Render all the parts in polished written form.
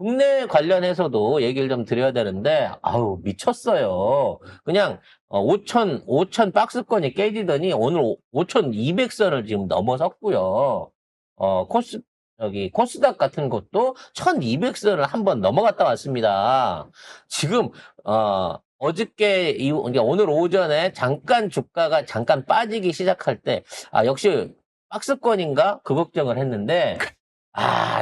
국내 관련해서도 얘기를 좀 드려야 되는데, 아우, 미쳤어요. 그냥, 5천 박스권이 깨지더니 오늘 5,200선을 지금 넘어섰고요. 코스닥 같은 것도 1,200선을 한번 넘어갔다 왔습니다. 지금, 어저께, 그러니까 오늘 오전에 잠깐 주가가 잠깐 빠지기 시작할 때, 역시 박스권인가? 그 걱정을 했는데,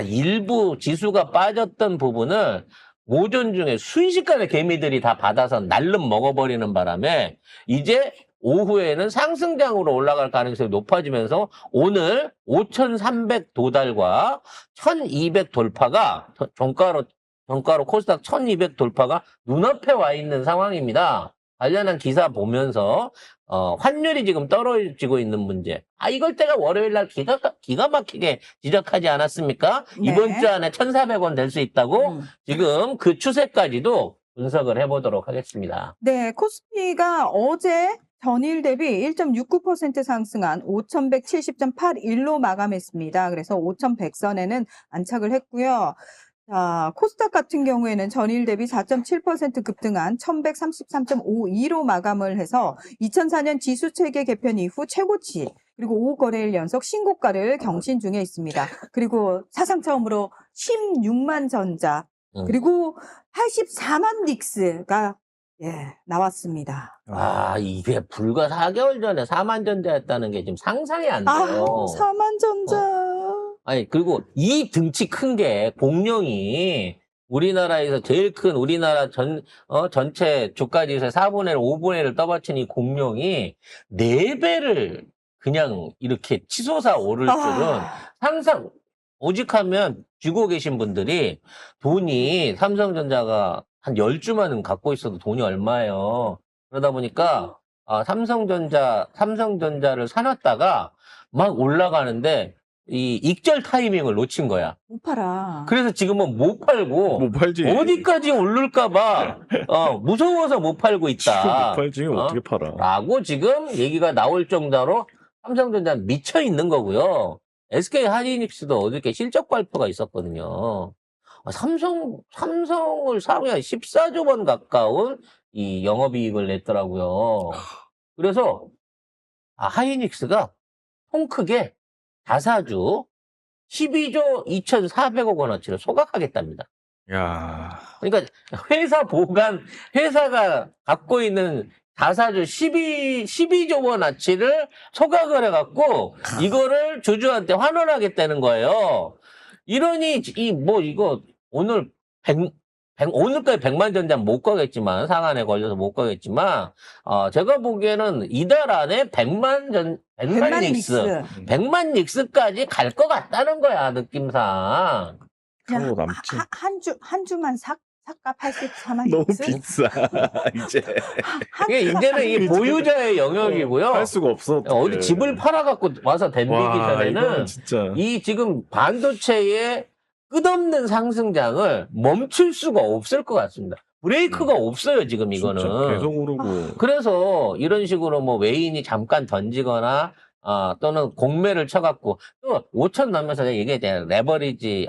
일부 지수가 빠졌던 부분을 오전 중에 순식간에 개미들이 다 받아서 날름 먹어버리는 바람에 이제 오후에는 상승장으로 올라갈 가능성이 높아지면서 오늘 5,300 도달과 1,200 돌파가 종가로 코스닥 1,200 돌파가 눈앞에 와 있는 상황입니다. 관련한 기사 보면서 환율이 지금 떨어지고 있는 문제. 이걸 때가 월요일 날 기가 막히게 지적하지 않았습니까? 네. 이번 주 안에 1,400원 될 수 있다고 지금 그 추세까지도 분석을 해보도록 하겠습니다. 네, 코스피가 어제 전일 대비 1.69% 상승한 5,170.81로 마감했습니다. 그래서 5,100선에는 안착을 했고요. 자, 코스닥 같은 경우에는 전일 대비 4.7% 급등한 1,133.52로 마감을 해서 2004년 지수체계 개편 이후 최고치 그리고 5거래일 연속 신고가를 경신 중에 있습니다. 그리고 사상 처음으로 16만 전자 그리고 84만 닉스가 나왔습니다. 이게 불과 4개월 전에 4만 전자였다는 게 지금 상상이 안 돼요. 4만 전자. 그리고 이 등치 큰 게 공룡이 우리나라에서 제일 큰 우리나라 전체 주가지수의 4분의 1, 5분의 1을 떠받친 이 공룡이 4배를 그냥 이렇게 치솟아 오를 줄은 상상, 오직하면 쥐고 계신 분들이 돈이 삼성전자가 한 10주만 갖고 있어도 돈이 얼마예요. 그러다 보니까 삼성전자를 사놨다가 막 올라가는데 이 익절 타이밍을 놓친 거야. 못 팔아. 그래서 지금은 못 팔고 못 팔지. 어디까지 오를까봐 무서워서 못 팔고 있다. 못 팔지. 어떻게 팔아? 라고 지금 얘기가 나올 정도로 삼성전자는 미쳐 있는 거고요. SK 하이닉스도 어저께 실적 발표가 있었거든요. 삼성을 사면 14조 원 가까운 이 영업이익을 냈더라고요. 그래서 하이닉스가 통 크게 자사주 12조 2,400억 원어치를 소각하겠답니다. 야. 그러니까 회사가 갖고 있는 자사주 12조 원어치를 소각을 해갖고 이거를 주주한테 환원하겠다는 거예요. 이러니 이거 오늘까지 100만 전자 못 가겠지만 상한에 걸려서 못 가겠지만 제가 보기에는 이달 안에 100만 닉스까지 갈 것 같다는 거야, 느낌상. 그거 남지. 한 주만 살까 84만 너무 닉스? 비싸. 이제. 이제는 이 보유자의 영역이고요. 할 수가 없어. 어디 집을 팔아갖고 와서 덤비기 전에는 이거는 진짜. 이 지금 반도체의 끝없는 상승장을 멈출 수가 없을 것 같습니다. 브레이크가 없어요, 지금 이거는. 진짜 계속 오르고. 그래서 이런 식으로 뭐 외인이 잠깐 던지거나 또는 공매를 쳐갖고 또 5천 넘으면서 얘기했잖아요. 레버리지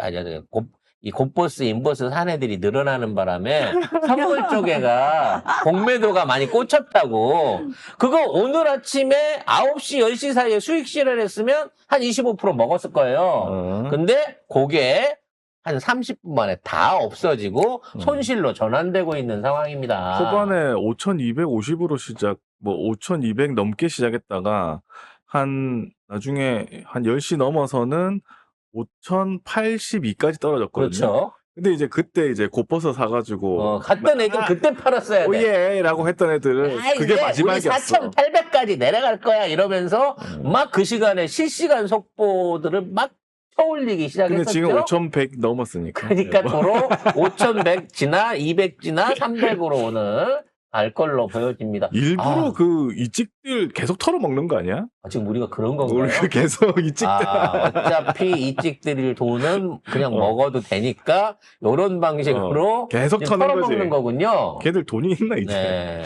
이 곱보스, 인버스 사내들이 늘어나는 바람에 선물 쪽에가 공매도가 많이 꽂혔다고. 그거 오늘 아침에 9시, 10시 사이에 수익 실현했으면 한 25% 먹었을 거예요. 근데 그게 한 30분 만에 다 없어지고 손실로 전환되고 있는 상황입니다. 초반에 5,250으로 5,200 넘게 시작했다가 나중에 한 10시 넘어서는 5,082까지 떨어졌거든요. 그렇죠. 근데 이제 그때 곧버섯 사가지고 갔던 애들 그때 팔았어야 돼. 오예라고 했던 애들은 그게 이제 마지막이었어. 우리 4,800까지 내려갈 거야 이러면서 막 그 시간에 실시간 속보들을 막 쳐올리기 시작했었죠. 근데 지금 5,100 넘었으니까. 그러니까 도로 5,100 지나 200 지나 300으로 오늘 갈 걸로 보여집니다. 일부러 이찍들 계속 털어먹는 거 아니야? 지금 우리가 그런 건가요? 우리가 계속 이찍들. 어차피 이찍들일 돈은 그냥 먹어도 되니까 이런 방식으로 계속 터는 털어먹는 거군요. 걔들 돈이 있나 이제. 네.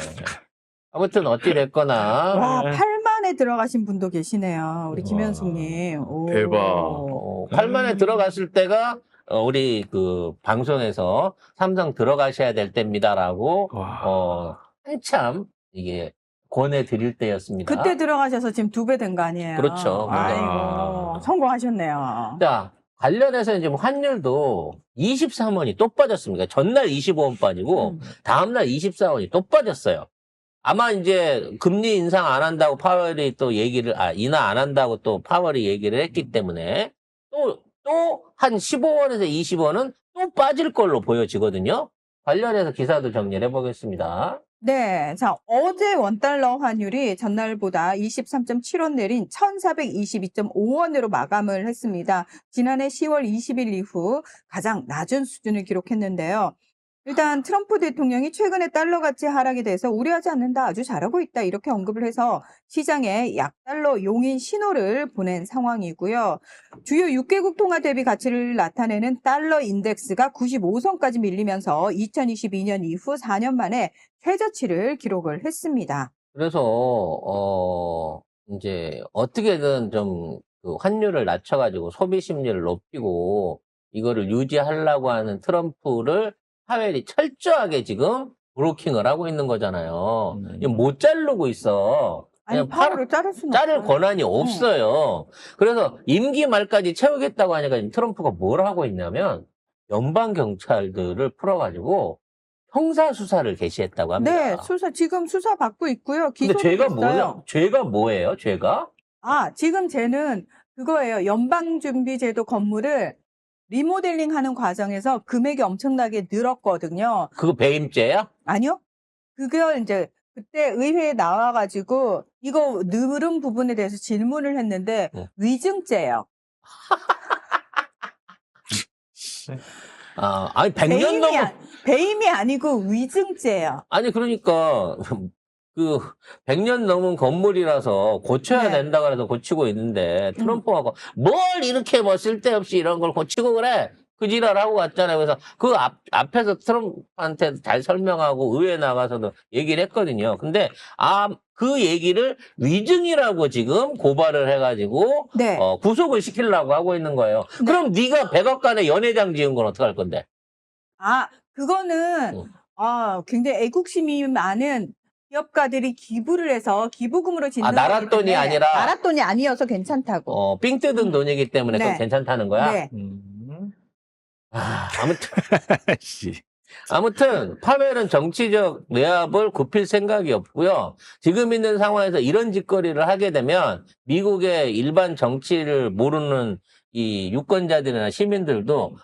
아무튼 어찌 됐거나 와, 8만에 들어가신 분도 계시네요. 우리 김현숙님. 오. 대박. 8만에 들어갔을 때가 우리 그 방송에서 삼성 들어가셔야 될 때입니다라고 와. 한참 이게 권해드릴 때였습니다. 그때 들어가셔서 지금 2배 된 거 아니에요? 그렇죠. 아이고, 아. 성공하셨네요. 자, 관련해서 지금 환율도 23원이 또 빠졌습니다. 전날 25원 빠지고 다음날 24원이 또 빠졌어요. 아마 이제 금리 인상 안 한다고 파월이 또 얘기를, 인하 안 한다고 또 파월이 얘기를 했기 때문에 또 한 15원에서 20원은 또 빠질 걸로 보여지거든요. 관련해서 기사도 정리를 해보겠습니다. 네. 자, 어제 원달러 환율이 전날보다 23.7원 내린 1,422.5원으로 마감을 했습니다. 지난해 10월 20일 이후 가장 낮은 수준을 기록했는데요. 일단 트럼프 대통령이 최근에 달러 가치 하락에 대해서 우려하지 않는다, 아주 잘하고 있다, 이렇게 언급을 해서 시장에 약달러 용인 신호를 보낸 상황이고요. 주요 6개국 통화 대비 가치를 나타내는 달러 인덱스가 95선까지 밀리면서 2022년 이후 4년 만에 최저치를 기록을 했습니다. 그래서, 이제 어떻게든 좀 그 환율을 낮춰가지고 소비 심리를 높이고 이거를 유지하려고 하는 트럼프를 파웰이 철저하게 지금 브로킹을 하고 있는 거잖아요. 이거 못 자르고 있어. 아니, 그냥 파워를 자를 수는 자를 없어요. 권한이 없어요. 그래서 임기 말까지 채우겠다고 하니까 지금 트럼프가 뭘 하고 있냐면 연방 경찰들을 풀어가지고 형사 수사를 개시했다고 합니다. 네, 지금 수사 받고 있고요. 근데 기소도 죄가 있어요. 뭐예요? 죄가 뭐예요? 죄가? 지금 쟤는 그거예요. 연방준비제도 건물을 리모델링 하는 과정에서 금액이 엄청나게 늘었거든요. 그거 배임죄야? 아니요? 그걸 이제 그때 의회에 나와가지고 이거 늘은 부분에 대해서 질문을 했는데 위증죄예요. 아니 100년 넘은 배임이 아니고 위증죄예요. 아니 그러니까 그 100년 넘은 건물이라서 고쳐야 네. 된다 그래서 고치고 있는데 트럼프가 뭘 이렇게 뭐 쓸데없이 이런 걸 고치고 그래? 그 지랄 하고 갔잖아요. 그래서 그 앞에서 트럼프한테 잘 설명하고 의회 나가서도 얘기를 했거든요. 근데 그 얘기를 위증이라고 지금 고발을 해가지고 네. 구속을 시키려고 하고 있는 거예요. 네. 그럼 네가 백악관에 연회장 지은 건 어떡할 건데? 그거는 굉장히 애국심이 많은 기업가들이 기부를 해서 기부금으로 짓는 나라 거기 돈이 때문에 아니라 나라 돈이 아니어서 괜찮다고. 삥 뜯은 돈이기 때문에 네. 그건 괜찮다는 거야? 네. 아무튼 파웰은 정치적 내압을 굽힐 생각이 없고요. 지금 있는 상황에서 이런 짓거리를 하게 되면 미국의 일반 정치를 모르는 이 유권자들이나 시민들도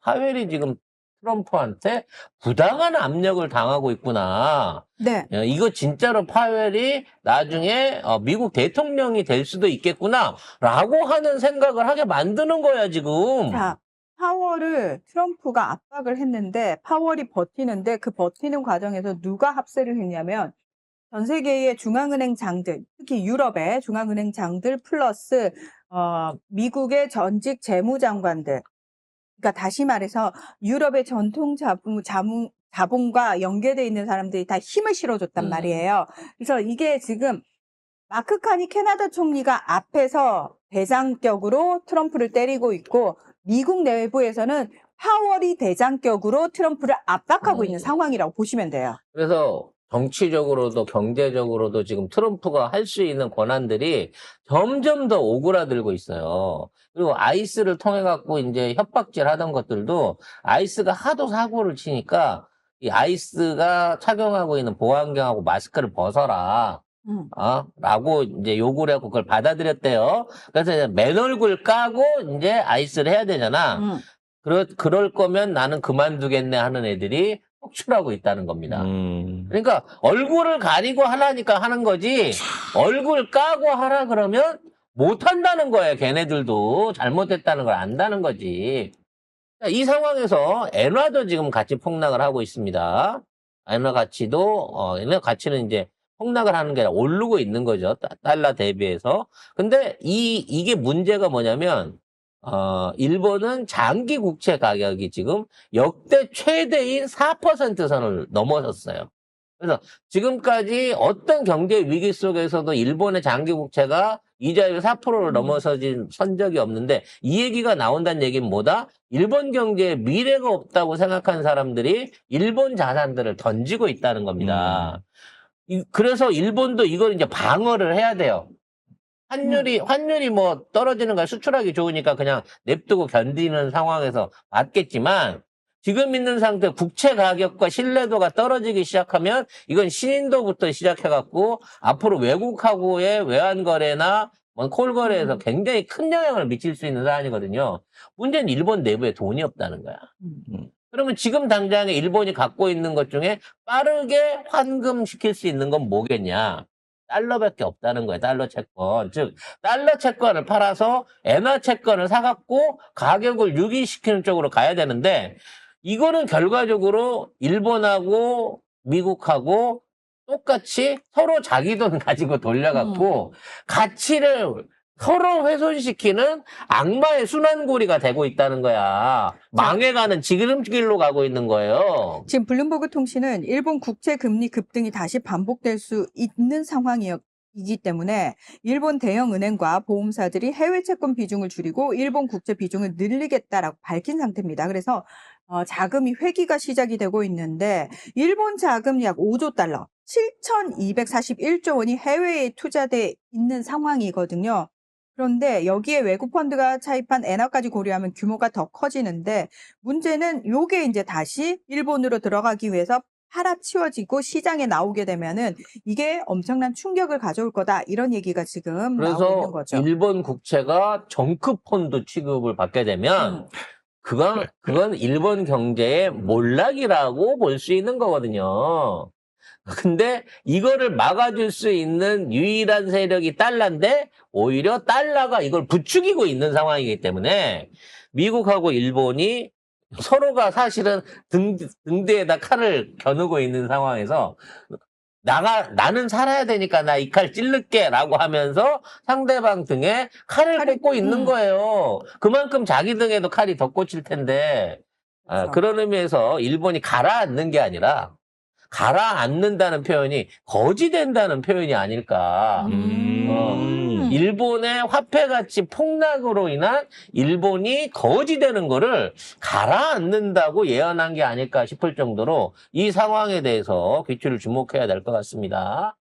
파웰이 지금 트럼프한테 부당한 압력을 당하고 있구나. 네. 이거 진짜로 파웰이 나중에 미국 대통령이 될 수도 있겠구나라고 하는 생각을 하게 만드는 거야 지금. 자, 파월을 트럼프가 압박을 했는데 파월이 버티는데 그 버티는 과정에서 누가 합세를 했냐면 전 세계의 중앙은행 장들, 특히 유럽의 중앙은행 장들 플러스 미국의 전직 재무장관들. 그러니까 다시 말해서 유럽의 전통 자본과 연계되어 있는 사람들이 다 힘을 실어줬단 말이에요. 그래서 이게 지금 마크 카니 캐나다 총리가 앞에서 대장격으로 트럼프를 때리고 있고 미국 내부에서는 파월이 대장격으로 트럼프를 압박하고 있는 상황이라고 보시면 돼요. 그래서 정치적으로도 경제적으로도 지금 트럼프가 할 수 있는 권한들이 점점 더 오그라들고 있어요. 그리고 아이스를 통해 갖고 이제 협박질 하던 것들도 아이스가 하도 사고를 치니까 이 아이스가 착용하고 있는 보안경하고 마스크를 벗어라. 라고 이제 요구를 하고 그걸 받아들였대요. 그래서 이제 맨 얼굴 까고 이제 아이스를 해야 되잖아. 그럴 거면 나는 그만두겠네 하는 애들이 속출하고 있다는 겁니다. 그러니까 얼굴을 가리고 하라니까 하는 거지 얼굴 까고 하라 그러면 못 한다는 거예요. 걔네들도 잘못했다는 걸 안다는 거지. 이 상황에서 엔화도 지금 같이 폭락을 하고 있습니다. 엔화 가치는 이제 폭락을 하는 게 아니라 오르고 있는 거죠. 달러 대비해서. 근데 이게 문제가 뭐냐면 일본은 장기 국채 가격이 지금 역대 최대인 4% 선을 넘어섰어요. 그래서 지금까지 어떤 경제 위기 속에서도 일본의 장기 국채가 이자율 4%를 넘어서진 선 적이 없는데 이 얘기가 나온다는 얘기는 뭐다? 일본 경제에 미래가 없다고 생각한 사람들이 일본 자산들을 던지고 있다는 겁니다. 그래서 일본도 이걸 이제 방어를 해야 돼요. 환율이 뭐 떨어지는 거 수출하기 좋으니까 그냥 냅두고 견디는 상황에서 맞겠지만 지금 있는 상태 국채 가격과 신뢰도가 떨어지기 시작하면 이건 신인도부터 시작해갖고 앞으로 외국하고의 외환 거래나 콜 거래에서 굉장히 큰 영향을 미칠 수 있는 사안이거든요. 문제는 일본 내부에 돈이 없다는 거야. 그러면 지금 당장에 일본이 갖고 있는 것 중에 빠르게 환금시킬 수 있는 건 뭐겠냐? 달러밖에 없다는 거예요. 달러 채권. 즉 달러 채권을 팔아서 엔화 채권을 사갖고 가격을 유기시키는 쪽으로 가야 되는데 이거는 결과적으로 일본하고 미국하고 똑같이 서로 자기 돈 가지고 돌려갖고 가치를 서로 훼손시키는 악마의 순환고리가 되고 있다는 거야. 망해가는 지름길로 가고 있는 거예요. 지금 블룸버그 통신은 일본 국채 금리 급등이 다시 반복될 수 있는 상황이기 때문에 일본 대형 은행과 보험사들이 해외 채권 비중을 줄이고 일본 국채 비중을 늘리겠다라고 밝힌 상태입니다. 그래서 자금이 회귀가 시작이 되고 있는데 일본 자금 약 5조 달러, 7,241조 원이 해외에 투자돼 있는 상황이거든요. 그런데 여기에 외국 펀드가 차입한 엔화까지 고려하면 규모가 더 커지는데 문제는 요게 이제 다시 일본으로 들어가기 위해서 팔아치워지고 시장에 나오게 되면은 이게 엄청난 충격을 가져올 거다. 이런 얘기가 지금 나오고 있는 그래서 거죠. 일본 국채가 정크펀드 취급을 받게 되면 그건 일본 경제의 몰락이라고 볼 수 있는 거거든요. 근데 이거를 막아줄 수 있는 유일한 세력이 달러인데 오히려 달러가 이걸 부추기고 있는 상황이기 때문에 미국하고 일본이 서로가 사실은 등대에다 칼을 겨누고 있는 상황에서 나는 살아야 되니까 나 이 칼 찌를게 라고 하면서 상대방 등에 칼을 꽂고 있는 거예요. 그만큼 자기 등에도 칼이 더 꽂힐 텐데 그렇죠. 그런 의미에서 일본이 가라앉는 게 아니라 가라앉는다는 표현이 거지된다는 표현이 아닐까. 일본의 화폐 가치 폭락으로 인한 일본이 거지되는 거를 가라앉는다고 예언한 게 아닐까 싶을 정도로 이 상황에 대해서 귀추를 주목해야 될 것 같습니다.